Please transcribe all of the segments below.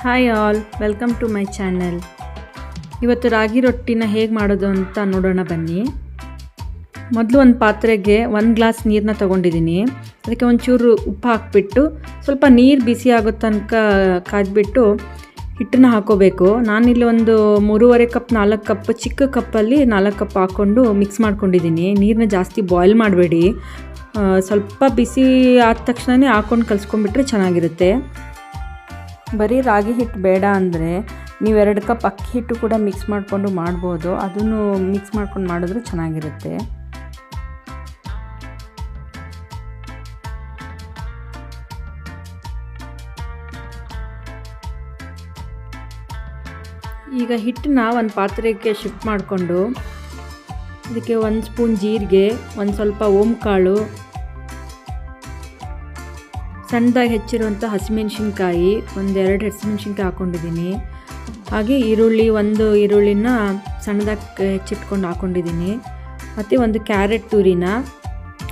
Hi all, welcome to my channel. ಇವತ್ತು ರಾಗಿ ರೊಟ್ಟಿನ ಹೇಗೆ ಮಾಡೋದು ಅಂತ ನೋಡೋಣ ಬನ್ನಿ. ಮೊದಲು ಒಂದು ಪಾತ್ರೆಗೆ 1 ಗ್ಲಾಸ್ ನೀರನ್ನ ತೊಗೊಂಡಿದ್ದೀನಿ. ಅದಕ್ಕೆ ಒಂಚೂರು ಉಪ್ಪು ಹಾಕಿಬಿಟ್ಟು ಸ್ವಲ್ಪ ನೀರು ಬಿಸಿ ಆಗೋ ತನಕ ಕಾದ್ಬಿಟ್ಟು ಹಿಟ್ಟನ್ನು ಹಾಕೋಬೇಕು. ನಾನಿಲ್ಲಿ ಒಂದು 3.5 ಕಪ್ 4 ಕಪ್ ಚಿಕ್ಕ ಕಪ್ಪಲ್ಲಿ 4 ಕಪ್ ಹಾಕ್ಕೊಂಡು ಮಿಕ್ಸ್ ಮಾಡ್ಕೊಂಡಿದ್ದೀನಿ. ನೀರನ್ನ ಜಾಸ್ತಿ ಬಾಯ್ಲ್ ಮಾಡಬೇಡಿ, ಸ್ವಲ್ಪ ಬಿಸಿ ಆದ ತಕ್ಷಣವೇ ಹಾಕ್ಕೊಂಡು ಕಲಿಸ್ಕೊಂಡ್ಬಿಟ್ರೆ ಚೆನ್ನಾಗಿರುತ್ತೆ. ಬರೀ ರಾಗಿ ಹಿಟ್ಟು ಬೇಡ ಅಂದರೆ ನೀವು 2 ಕಪ್ ಅಕ್ಕಿ ಹಿಟ್ಟು ಕೂಡ ಮಿಕ್ಸ್ ಮಾಡಿಕೊಂಡು ಮಾಡ್ಬೋದು. ಅದನ್ನು ಮಿಕ್ಸ್ ಮಾಡ್ಕೊಂಡು ಮಾಡಿದ್ರೆ ಚೆನ್ನಾಗಿರುತ್ತೆ. ಈಗ ಹಿಟ್ಟನ್ನ ಒಂದು ಪಾತ್ರೆಗೆ ಶಿಫ್ಟ್ ಮಾಡಿಕೊಂಡು ಅದಕ್ಕೆ 1 ಸ್ಪೂನ್ ಜೀರಿಗೆ, ಒಂದು ಸ್ವಲ್ಪ ಓಂಕಾಳು, ಸಣ್ಣದಾಗಿ ಹೆಚ್ಚಿರುವಂಥ ಹಸಿಮೆಣ್ಸಿನ್ಕಾಯಿ, 1-2 ಹಸಿಮೆಣ್ಸಿನ್ಕಾಯಿ ಹಾಕ್ಕೊಂಡಿದ್ದೀನಿ. ಹಾಗೆ ಒಂದು ಈರುಳ್ಳಿನ ಸಣ್ಣದಾಗಿ ಹೆಚ್ಚಿಟ್ಕೊಂಡು ಹಾಕ್ಕೊಂಡಿದ್ದೀನಿ. ಮತ್ತು 1 ಕ್ಯಾರೆಟ್ ತುರಿನ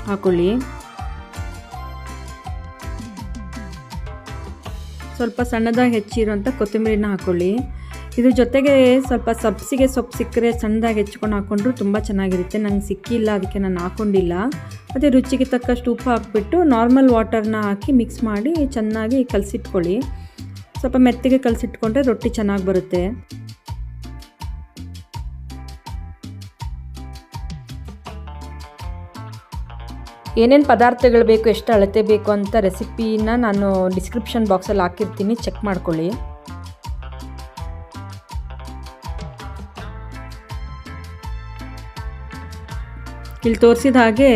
ಹಾಕ್ಕೊಳ್ಳಿ. ಸ್ವಲ್ಪ ಸಣ್ಣದಾಗಿ ಹೆಚ್ಚಿರುವಂಥ ಕೊತ್ತಂಬರಿನ ಹಾಕ್ಕೊಳ್ಳಿ. ಇದ್ರ ಜೊತೆಗೆ ಸ್ವಲ್ಪ ಸಬ್ಸಿಗೆ ಸೊಪ್ಪು ಸಿಕ್ಕರೆ ಸಣ್ಣದಾಗಿ ಹೆಚ್ಕೊಂಡು ಹಾಕ್ಕೊಂಡ್ರು ತುಂಬ ಚೆನ್ನಾಗಿರುತ್ತೆ. ನಂಗೆ ಸಿಕ್ಕಿಲ್ಲ, ಅದಕ್ಕೆ ನಾನು ಹಾಕ್ಕೊಂಡಿಲ್ಲ. ಮತ್ತು ರುಚಿಗೆ ತಕ್ಕಷ್ಟು ಉಪ್ಪು ಹಾಕ್ಬಿಟ್ಟು ನಾರ್ಮಲ್ ವಾಟರ್ನ ಹಾಕಿ ಮಿಕ್ಸ್ ಮಾಡಿ ಚೆನ್ನಾಗಿ ಕಲಸಿಟ್ಕೊಳ್ಳಿ. ಸ್ವಲ್ಪ ಮೆತ್ತಗೆ ಕಲಸಿಟ್ಕೊಂಡ್ರೆ ರೊಟ್ಟಿ ಚೆನ್ನಾಗಿ ಬರುತ್ತೆ. ಏನೇನು ಪದಾರ್ಥಗಳು ಬೇಕು, ಎಷ್ಟು ಅಳತೆ ಬೇಕು ಅಂತ ರೆಸಿಪಿನ ನಾನು ಡಿಸ್ಕ್ರಿಪ್ಷನ್ ಬಾಕ್ಸಲ್ಲಿ ಹಾಕಿರ್ತೀನಿ, ಚೆಕ್ ಮಾಡ್ಕೊಳ್ಳಿ. ಇಲ್ಲಿ ತೋರಿಸಿದ ಹಾಗೆ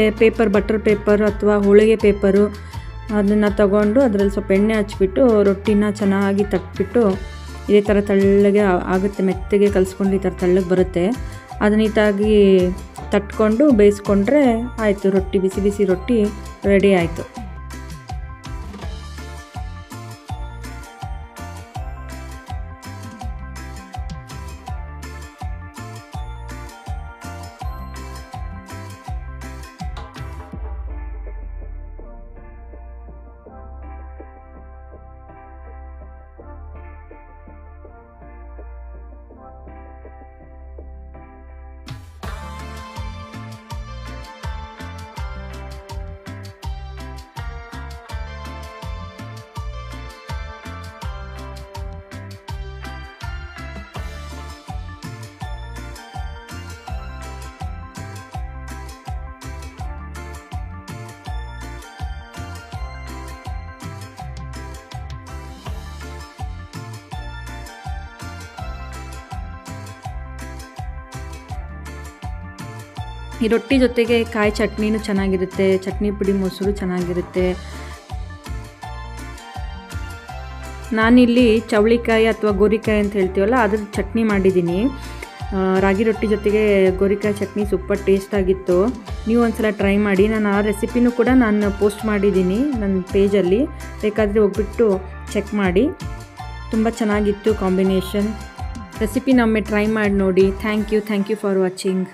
ಬಟರ್ ಪೇಪರ್ ಅಥವಾ ಹೋಳಿಗೆ ಪೇಪರು ಅದನ್ನು ತಗೊಂಡು ಅದರಲ್ಲಿ ಸ್ವಲ್ಪ ಎಣ್ಣೆ ಹಚ್ಬಿಟ್ಟು ರೊಟ್ಟಿನ ಚೆನ್ನಾಗಿ ತಟ್ಬಿಟ್ಟು ಇದೇ ಥರ ತೆಳ್ಳಗೆ ಆಗುತ್ತೆ. ಮೆತ್ತಗೆ ಕಲಿಸ್ಕೊಂಡು ಈ ಥರ ತೆಳ್ಳಗೆ ಬರುತ್ತೆ. ಅದು ನೀಟಾಗಿ ತಟ್ಕೊಂಡು ಬೇಯಿಸ್ಕೊಂಡ್ರೆ ಆಯಿತು, ರೊಟ್ಟಿ ಬಿಸಿ ಬಿಸಿ ರೊಟ್ಟಿ ರೆಡಿ ಆಯಿತು. ಈ ರೊಟ್ಟಿ ಜೊತೆಗೆ ಕಾಯಿ ಚಟ್ನಿನೂ ಚೆನ್ನಾಗಿರುತ್ತೆ, ಚಟ್ನಿ ಪುಡಿ ಮೊಸರು ಚೆನ್ನಾಗಿರುತ್ತೆ. ನಾನಿಲ್ಲಿ ಚವಳಿಕಾಯಿ ಅಥವಾ ಗೋರಿಕಾಯಿ ಅಂತ ಹೇಳ್ತೀವಲ್ಲ ಅದ್ರ ಚಟ್ನಿ ಮಾಡಿದ್ದೀನಿ. ರಾಗಿ ರೊಟ್ಟಿ ಜೊತೆಗೆ ಗೋರಿಕಾಯಿ ಚಟ್ನಿ ಸೂಪರ್ ಟೇಸ್ಟಾಗಿತ್ತು. ನೀವು ಒಂದ್ಸಲ ಟ್ರೈ ಮಾಡಿ. ನಾನು ಆ ರೆಸಿಪಿನೂ ಕೂಡ ನಾನು ಪೋಸ್ಟ್ ಮಾಡಿದ್ದೀನಿ ನನ್ನ ಪೇಜಲ್ಲಿ, ಬೇಕಾದರೆ ಹೋಗ್ಬಿಟ್ಟು ಚೆಕ್ ಮಾಡಿ. ತುಂಬ ಚೆನ್ನಾಗಿತ್ತು ಕಾಂಬಿನೇಷನ್. ರೆಸಿಪಿ ಒಮ್ಮೆ ಟ್ರೈ ಮಾಡಿ ನೋಡಿ. Thank you for watching.